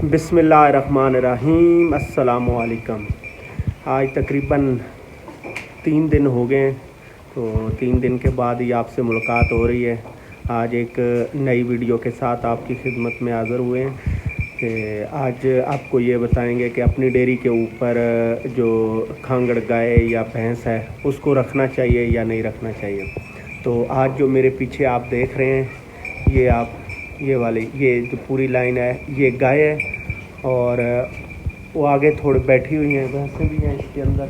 बिस्मिल्लाहिर्रहमानिर्रहीम। अस्सलाम वालेकुम। आज तकरीबन 3 दिन हो गए हैं, तो 3 दिन के बाद ही आपसे मुलाकात हो रही है। आज एक नई वीडियो के साथ आपकी खिदमत में हाज़िर हुए हैं कि आज आपको ये बताएंगे कि अपनी डेयरी के ऊपर जो खांगड़ गाय या भैंस है उसको रखना चाहिए या नहीं रखना चाहिए। तो आज जो मेरे पीछे आप देख रहे हैं ये जो पूरी लाइन है ये गाय है, और वो आगे थोड़ी बैठी हुई हैं भैंसें भी हैं इसके अंदर।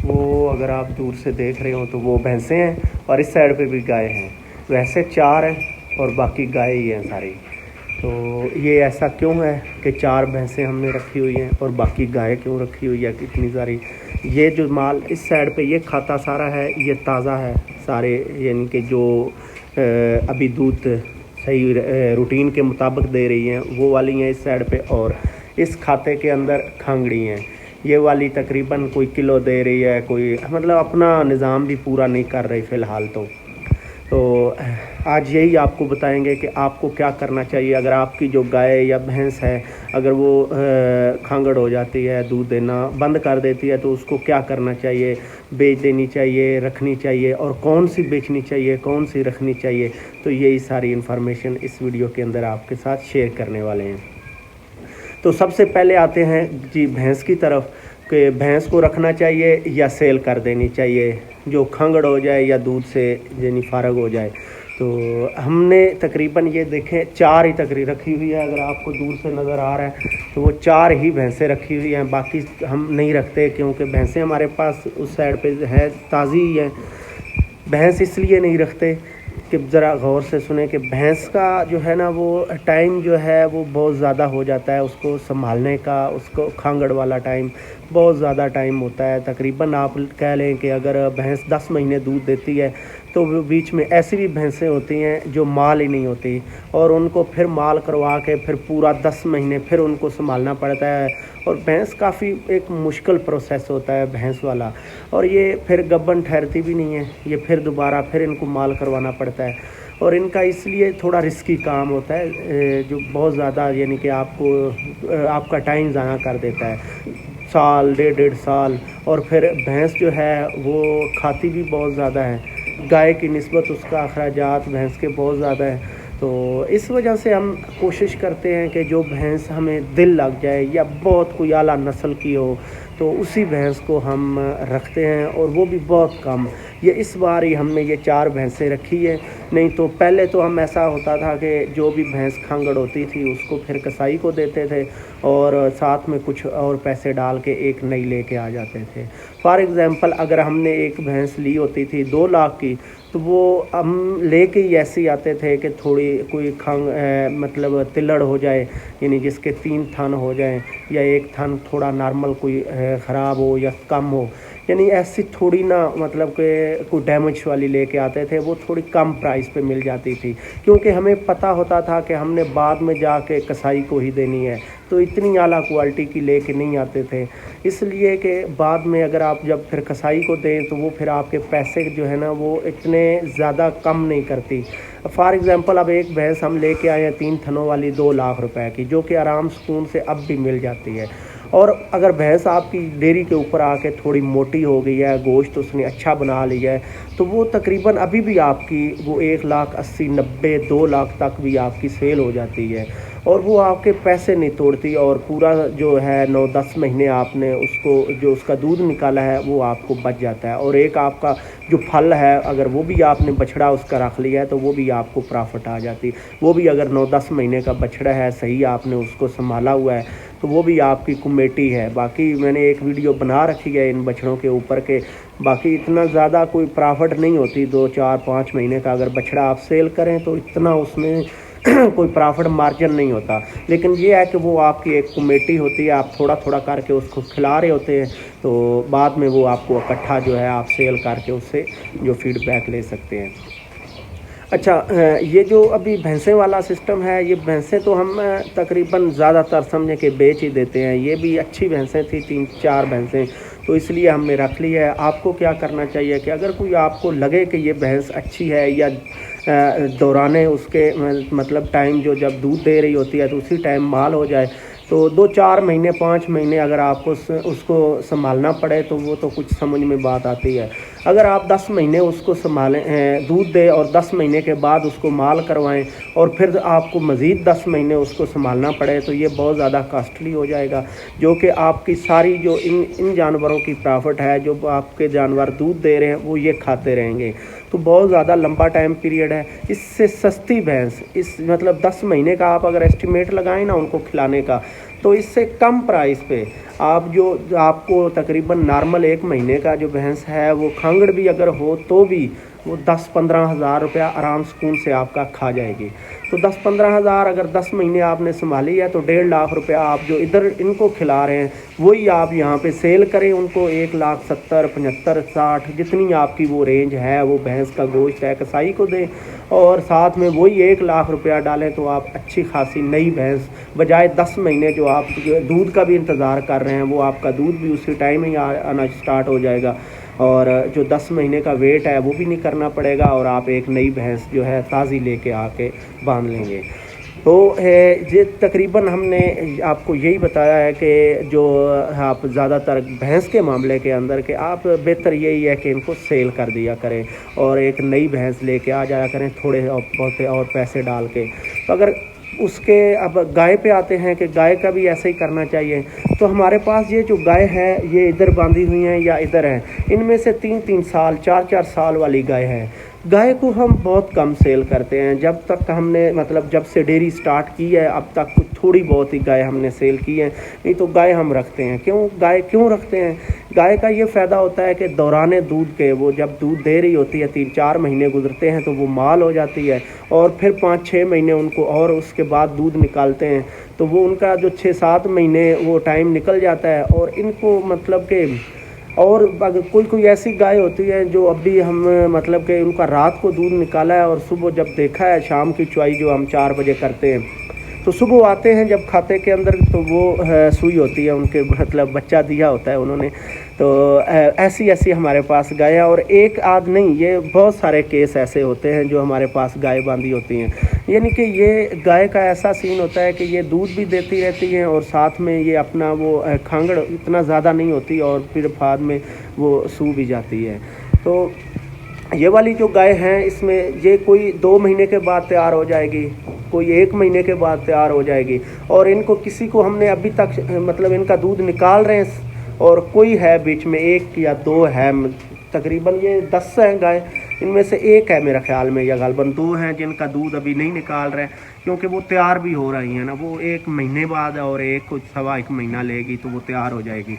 वो अगर आप दूर से देख रहे हो तो वो भैंसें हैं, और इस साइड पे भी गाय हैं। वैसे 4 हैं और बाकी गाय ही हैं सारी। तो ये ऐसा क्यों है कि 4 भैंसें हमने रखी हुई हैं और बाकी गाय क्यों रखी हुई है कितनी सारी। ये जो माल इस साइड पे ये खाता सारा है, ये ताज़ा है सारे, यानी कि जो अभी दूध सही रूटीन के मुताबिक दे रही हैं वो वाली हैं इस साइड पे, और इस खाते के अंदर खांगड़ी हैं। ये वाली तकरीबन कोई किलो दे रही है, कोई मतलब अपना निज़ाम भी पूरा नहीं कर रही फ़िलहाल। तो आज यही आपको बताएंगे कि आपको क्या करना चाहिए अगर आपकी जो गाय या भैंस है अगर वो खांगड़ हो जाती है, दूध देना बंद कर देती है, तो उसको क्या करना चाहिए। बेच देनी चाहिए, रखनी चाहिए, और कौन सी बेचनी चाहिए, कौन सी रखनी चाहिए। तो यही सारी इन्फॉर्मेशन इस वीडियो के अंदर आपके साथ शेयर करने वाले हैं। तो सबसे पहले आते हैं जी भैंस की तरफ कि भैंस को रखना चाहिए या सेल कर देनी चाहिए, जो खांगड़ हो जाए या दूध से यानी फारग हो जाए। तो हमने तकरीबन ये देखें 4 ही तकरीबन रखी हुई है। अगर आपको दूर से नज़र आ रहा है तो वो 4 ही भैंसें रखी हुई हैं, बाकी हम नहीं रखते क्योंकि भैंसें हमारे पास उस साइड पे है ताज़ी ही है। भैंस इसलिए नहीं रखते कि ज़रा गौर से सुने कि भैंस का जो है ना वो टाइम जो है वो बहुत ज़्यादा हो जाता है, उसको संभालने का, उसको खांगड़ वाला टाइम बहुत ज़्यादा टाइम होता है। तकरीबन आप कह लें कि अगर भैंस 10 महीने दूध देती है तो बीच में ऐसी भी भैंसें होती हैं जो माल ही नहीं होती, और उनको फिर माल करवा के फिर पूरा 10 महीने फिर उनको संभालना पड़ता है। और भैंस काफ़ी एक मुश्किल प्रोसेस होता है भैंस वाला, और ये फिर गब्बन ठहरती भी नहीं है, ये फिर दोबारा फिर इनको माल करवाना पड़ता है। और इनका इसलिए थोड़ा रिस्की काम होता है जो बहुत ज़्यादा यानी कि आपका टाइम ज़ाया कर देता है, साल 1.5 साल। और फिर भैंस जो है वो खाती भी बहुत ज़्यादा है, गाय की निस्बत उसका अखराजात भैंस के बहुत ज़्यादा है। तो इस वजह से हम कोशिश करते हैं कि जो भैंस हमें दिल लग जाए या बहुत कोई आला नस्ल की हो तो उसी भैंस को हम रखते हैं, और वो भी बहुत कम। ये इस बार ही हमने ये 4 भैंसें रखी है, नहीं तो पहले तो हम ऐसा होता था कि जो भी भैंस खांगड़ होती थी उसको फिर कसाई को देते थे और साथ में कुछ और पैसे डाल के एक नई लेके आ जाते थे। फॉर एग्ज़ाम्पल अगर हमने एक भैंस ली होती थी 2 लाख की, तो वो हम लेके ही ऐसे ही आते थे कि थोड़ी कोई मतलब तिलड़ हो जाए, यानी जिसके 3 थन हो जाए या एक थन थोड़ा नॉर्मल कोई ख़राब हो या कम हो, यानी ऐसी थोड़ी ना मतलब कि कोई डैमेज वाली लेके आते थे। वो थोड़ी कम प्राइस पे मिल जाती थी क्योंकि हमें पता होता था कि हमने बाद में जाके कसाई को ही देनी है, तो इतनी आला क्वालिटी की लेके नहीं आते थे। इसलिए कि बाद में अगर आप जब फिर कसाई को दें तो वो फिर आपके पैसे जो है ना वो इतने ज़्यादा कम नहीं करती। फॉर एग्ज़ाम्पल अब एक भैंस हम लेके आए हैं 3 थनों वाली 2 लाख रुपए की, जो कि आराम सुकून से अब भी मिल जाती है। और अगर भैंस आपकी डेयरी के ऊपर आके थोड़ी मोटी हो गई है, गोश्त उसने अच्छा बना लिया है, तो वो तकरीबन अभी भी आपकी वो 1,80,000, 90, 2 लाख तक भी आपकी सेल हो जाती है, और वो आपके पैसे नहीं तोड़ती। और पूरा जो है 9-10 महीने आपने उसको जो उसका दूध निकाला है वो आपको बच जाता है। और एक आपका जो फल है अगर वो भी आपने बछड़ा उसका रख लिया है तो वो भी आपको प्रॉफिट आ जाती। वो भी अगर 9-10 महीने का बछड़ा है, सही आपने उसको संभाला हुआ है, तो वो भी आपकी कमेटी है। बाकी मैंने एक वीडियो बना रखी है इन बछड़ों के ऊपर के, बाकी इतना ज़्यादा कोई प्रॉफिट नहीं होती। 2, 4, 5 महीने का अगर बछड़ा आप सेल करें तो इतना उसमें कोई प्रॉफिट मार्जिन नहीं होता। लेकिन ये है कि वो आपकी एक कमेटी होती है, आप थोड़ा थोड़ा करके उसको खिला रहे होते हैं, तो बाद में वो आपको इकट्ठा जो है आप सेल करके उससे जो फीडबैक ले सकते हैं। अच्छा, ये जो अभी भैंसें वाला सिस्टम है, ये भैंसें तो हम तकरीबन ज़्यादातर समझे कि बेच ही देते हैं। ये भी अच्छी भैंसें थी 3-4 भैंसें, तो इसलिए हमने रख ली है। आपको क्या करना चाहिए कि अगर कोई आपको लगे कि ये भैंस अच्छी है या दौराने उसके मतलब टाइम जो जब दूध दे रही होती है तो उसी टाइम माल हो जाए, तो 2-4 महीने 5 महीने अगर आपको उसको संभालना पड़े तो वो तो कुछ समझ में बात आती है। अगर आप 10 महीने उसको संभालें, दूध दे और 10 महीने के बाद उसको माल करवाएं और फिर आपको मज़ीद 10 महीने उसको संभालना पड़े तो ये बहुत ज़्यादा कॉस्टली हो जाएगा, जो कि आपकी सारी जो इन जानवरों की प्रॉफिट है, जो आपके जानवर दूध दे रहे हैं वो ये खाते रहेंगे। तो बहुत ज़्यादा लंबा टाइम पीरियड है। इससे सस्ती भैंस, इस मतलब 10 महीने का आप अगर एस्टिमेट लगाएं ना उनको खिलाने का, तो इससे कम प्राइस पे आप जो आपको तकरीबन नॉर्मल 1 महीने का जो भैंस है वो खांगड़ भी अगर हो तो भी वो 10-15 हज़ार रुपया आराम सुकून से आपका खा जाएगी। तो 10-15 हज़ार अगर 10 महीने आपने संभाली है तो 1.5 लाख रुपया आप जो इधर इनको खिला रहे हैं वही आप यहाँ पे सेल करें उनको 1,70,000, 75, 60 जितनी आपकी वो रेंज है वो भैंस का गोश्त है कसाई को दें और साथ में वही 1 लाख रुपया डालें तो आप अच्छी खासी नई भैंस, बजाय 10 महीने जो आप दूध का भी इंतज़ार कर रहे हैं वो आपका दूध भी उसी टाइम ही आना स्टार्ट हो जाएगा और जो 10 महीने का वेट है वो भी नहीं करना पड़ेगा और आप एक नई भैंस जो है ताज़ी लेके आके बांध लेंगे। तो ये तकरीबन हमने आपको यही बताया है कि जो आप ज़्यादातर भैंस के मामले के अंदर के आप बेहतर यही है कि इनको सेल कर दिया करें और एक नई भैंस लेके आ जाया करें थोड़े बहुत और पैसे डाल के। तो अगर उसके अब गाय पे आते हैं कि गाय का भी ऐसा ही करना चाहिए। तो हमारे पास ये जो गाय है ये इधर बांधी हुई हैं या इधर है, इनमें से 3-3 साल 4-4 साल वाली गाय है। गाय को हम बहुत कम सेल करते हैं। जब तक हमने मतलब जब से डेयरी स्टार्ट की है अब तक कुछ थोड़ी बहुत ही गाय हमने सेल की है, नहीं तो गाय हम रखते हैं। गाय क्यों रखते हैं? गाय का ये फ़ायदा होता है कि दौराने दूध के वो जब दूध दे रही होती है 3-4 महीने गुजरते हैं तो वो माल हो जाती है और फिर 5-6 महीने उनको और उसके बाद दूध निकालते हैं तो वो उनका जो 6-7 महीने वो टाइम निकल जाता है। और इनको मतलब कि और अगर कोई ऐसी गाय होती है जो अभी हम मतलब कि उनका रात को दूध निकाला है और सुबह जब देखा है शाम की चुआई जो हम 4 बजे करते हैं तो सुबह आते हैं जब खाते के अंदर तो वो सुई होती है उनके मतलब बच्चा दिया होता है उन्होंने। तो ऐसी हमारे पास गाय है और एक आध नहीं ये बहुत सारे केस ऐसे होते हैं जो हमारे पास गाय बांधी होती हैं। यानी कि ये गाय का ऐसा सीन होता है कि ये दूध भी देती रहती हैं और साथ में ये अपना वो खांगड़ इतना ज़्यादा नहीं होती और फिर बाद में वो सू भी जाती है। तो ये वाली जो गाय हैं इसमें ये कोई 2 महीने के बाद तैयार हो जाएगी, कोई 1 महीने के बाद तैयार हो जाएगी और इनको किसी को हमने अभी तक मतलब इनका दूध निकाल रहे हैं और कोई है बीच में 1 या 2 है, तकरीबन ये 10 हैं गाय, इनमें से 1 है मेरे ख्याल में या गालबन 2 हैं जिनका दूध अभी नहीं निकाल रहे क्योंकि वो तैयार भी हो रही हैं ना, वो 1 महीने बाद और एक कुछ 1.25 महीना लेगी तो वो तैयार हो जाएगी।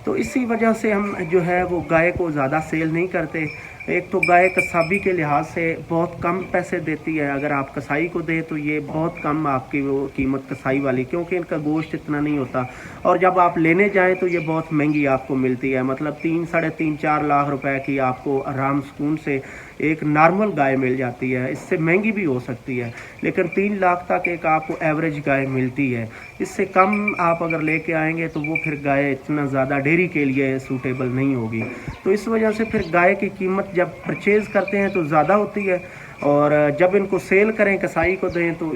तो इसी वजह से हम जो है वो गाय को ज़्यादा सेल नहीं करते। एक तो गाय कसाबी के लिहाज से बहुत कम पैसे देती है, अगर आप कसाई को दे तो ये बहुत कम आपकी वो कीमत कसाई वाली, क्योंकि इनका गोश्त इतना नहीं होता और जब आप लेने जाएं तो ये बहुत महंगी आपको मिलती है। मतलब 3-3.5-4 लाख रुपए की आपको आराम सुकून से एक नॉर्मल गाय मिल जाती है, इससे महंगी भी हो सकती है लेकिन 3 लाख तक एक आपको एवरेज गाय मिलती है। इससे कम आप अगर लेके आएंगे तो वो फिर गाय इतना ज़्यादा डेयरी के लिए सूटेबल नहीं होगी। तो इस वजह से फिर गाय की कीमत जब परचेज़ करते हैं तो ज़्यादा होती है और जब इनको सेल करें कसाई को दें तो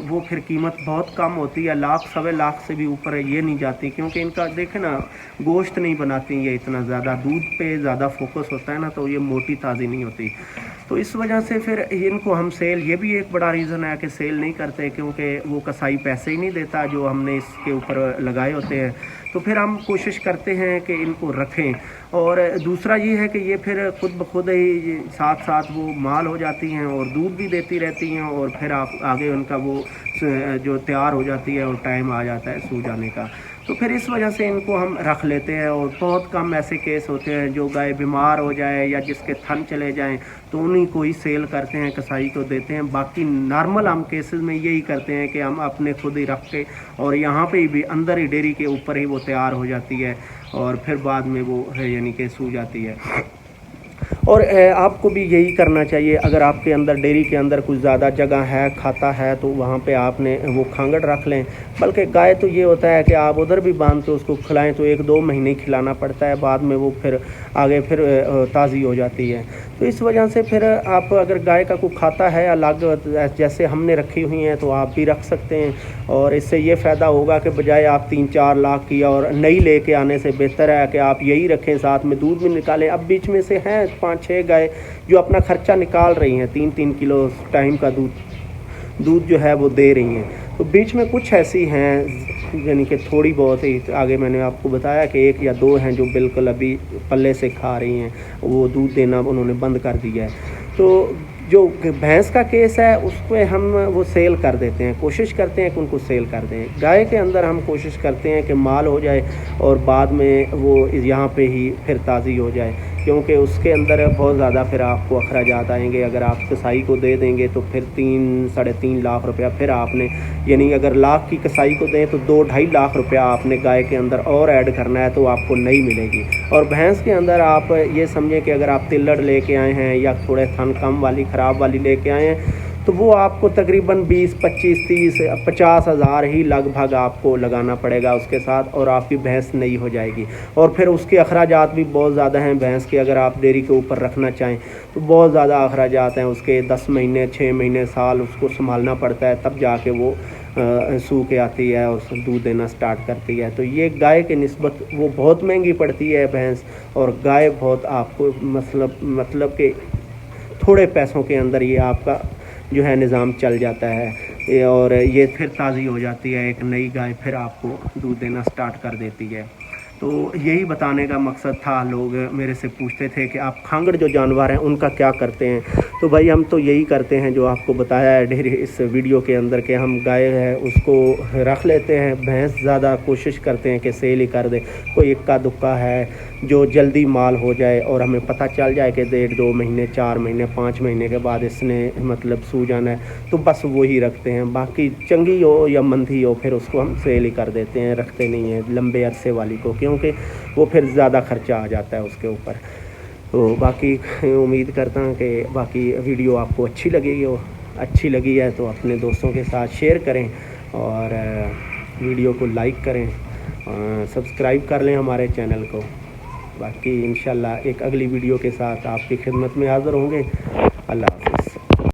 वो फिर कीमत बहुत कम होती है, 1-1.25 लाख से भी ऊपर ये नहीं जाती क्योंकि इनका देखें ना गोश्त नहीं बनाती ये इतना ज़्यादा, दूध पे ज़्यादा फोकस होता है ना तो ये मोटी ताज़ी नहीं होती। तो इस वजह से फिर इनको हम सेल, ये भी एक बड़ा रीज़न है कि सेल नहीं करते क्योंकि वो कसाई पैसे ही नहीं देता जो हमने इसके ऊपर लगाए होते हैं। तो फिर हम कोशिश करते हैं कि इनको रखें। और दूसरा ये है कि ये फिर खुद ब खुद ही साथ साथ वो माल हो जाती हैं और दूध भी देती रहती हैं और फिर आप आगे उनका वो जो तैयार हो जाती है और टाइम आ जाता है सू जाने का, तो फिर इस वजह से इनको हम रख लेते हैं। और बहुत कम ऐसे केस होते हैं जो गाय बीमार हो जाए या जिसके थन चले जाएं तो उन्हीं को ही सेल करते हैं, कसाई को देते हैं। बाकी नॉर्मल हम केसेस में यही करते हैं कि हम अपने खुद ही रख के और यहाँ पे भी अंदर ही डेयरी के ऊपर ही वो तैयार हो जाती है और फिर बाद में वो यानी कि सू जाती है। اور آپ کو بھی یہی کرنا چاہیے. اگر آپ کے اندر ڈیری کے اندر کچھ زیادہ جگہ ہے کھاتا ہے تو وہاں پہ آپ نے وہ کھانگڑ رکھ لیں. بلکہ گائے تو یہ ہوتا ہے کہ آپ ادھر بھی باندھ کے اس کو کھلائیں تو 1-2 مہینے کھلانا پڑتا ہے, بعد میں وہ پھر آگے پھر تازی ہو جاتی ہے. تو اس وجہ سے پھر آپ اگر گائے کا کوئی کھاتا ہے الگ جیسے ہم نے رکھی ہوئی ہیں تو آپ بھی رکھ سکتے ہیں. اور اس سے یہ فائدہ ہوگا کہ بجائے آپ 3-4 لاکھ کی اور نئی لے کے آنے سے بہتر ہے کہ آپ یہی رکھیں, ساتھ میں دودھ بھی نکالیں. اب بیچ میں سے ہیں 5-6 گائے جو اپنا خرچہ نکال رہی ہیں, 3-3 کلو ٹائم کا دودھ جو ہے وہ دے رہی ہیں. تو بیچ میں کچھ ایسی ہیں یعنی کہ تھوڑی بہت ہی آگے میں نے آپ کو بتایا کہ 1 یا 2 ہیں جو بالکل ابھی پلے سے کھا رہی ہیں, وہ دودھ دینا انہوں نے بند کر دیا ہے. تو جو بھینس کا کیس ہے اس پہ ہم وہ سیل کر دیتے ہیں, کوشش کرتے ہیں کہ ان کو سیل کر دیں. گائے کے اندر ہم کوشش کرتے ہیں کہ مال ہو جائے اور بعد میں وہ یہاں پہ ہی پھر تازی ہو جائے, کیونکہ اس کے اندر بہت زیادہ پھر آپ کو اخراجات آئیں گے. اگر آپ کسائی کو دے دیں گے تو پھر 3-3.5 لاکھ روپیہ پھر آپ نے, یعنی اگر لاکھ کی کسائی کو دیں تو 2-2.5 لاکھ روپیہ آپ نے گائے کے اندر اور ایڈ کرنا ہے تو آپ کو نہیں ملے گی. اور بھینس کے اندر آپ یہ سمجھیں کہ اگر آپ تلڑ لے کے آئے ہیں یا تھوڑے تھن کم والی خراب والی لے کے آئے ہیں تو وہ آپ کو تقریباً 20-25-30-50 ہزار ہی لگ بھگ آپ کو لگانا پڑے گا اس کے ساتھ, اور آپ کی بھینس نئی ہو جائے گی. اور پھر اس کے اخراجات بھی بہت زیادہ ہیں بھینس کے, اگر آپ ڈیری کے اوپر رکھنا چاہیں تو بہت زیادہ اخراجات ہیں اس کے. 10 مہینے 6 مہینے سال اس کو سنبھالنا پڑتا ہے, تب جا کے وہ سو کے آتی ہے اور دودھ دینا سٹارٹ کرتی ہے. تو یہ گائے کے نسبت وہ بہت مہنگی پڑتی ہے بھینس, اور گائے بہت آپ کو مطلب کہ تھوڑے پیسوں کے اندر یہ آپ کا جو ہے نظام چل جاتا ہے, اور یہ پھر تازی ہو جاتی ہے. ایک نئی گائے پھر آپ کو دودھ دینا سٹارٹ کر دیتی ہے. تو یہی بتانے کا مقصد تھا. لوگ میرے سے پوچھتے تھے کہ آپ کھانگڑ جو جانور ہیں ان کا کیا کرتے ہیں, تو بھائی ہم تو یہی کرتے ہیں جو آپ کو بتایا ہے ڈھیر اس ویڈیو کے اندر کہ ہم گائے ہے اس کو رکھ لیتے ہیں. بھینس زیادہ کوشش کرتے ہیں کہ سیل ہی کر دیں, کوئی اکا دکا ہے جو جلدی مال ہو جائے اور ہمیں پتہ چل جائے کہ 1.5-2 مہینے 4 مہینے 5 مہینے کے بعد اس نے مطلب سو جانا ہے تو بس وہی رکھتے ہیں. باقی چنگی ہو یا مندھی ہو پھر اس کو ہم سیل ہی کر دیتے ہیں, رکھتے نہیں ہیں لمبے عرصے والی کو, کیونکہ وہ پھر زیادہ خرچہ آ جاتا ہے اس کے اوپر. تو باقی امید کرتا ہوں کہ باقی ویڈیو آپ کو اچھی لگی ہے تو اپنے دوستوں کے ساتھ شیئر کریں اور ویڈیو کو لائک کریں, سبسکرائب کر لیں ہمارے چینل کو. باقی انشاءاللہ ایک اگلی ویڈیو کے ساتھ آپ کی خدمت میں حاضر ہوں گے. اللہ حافظ.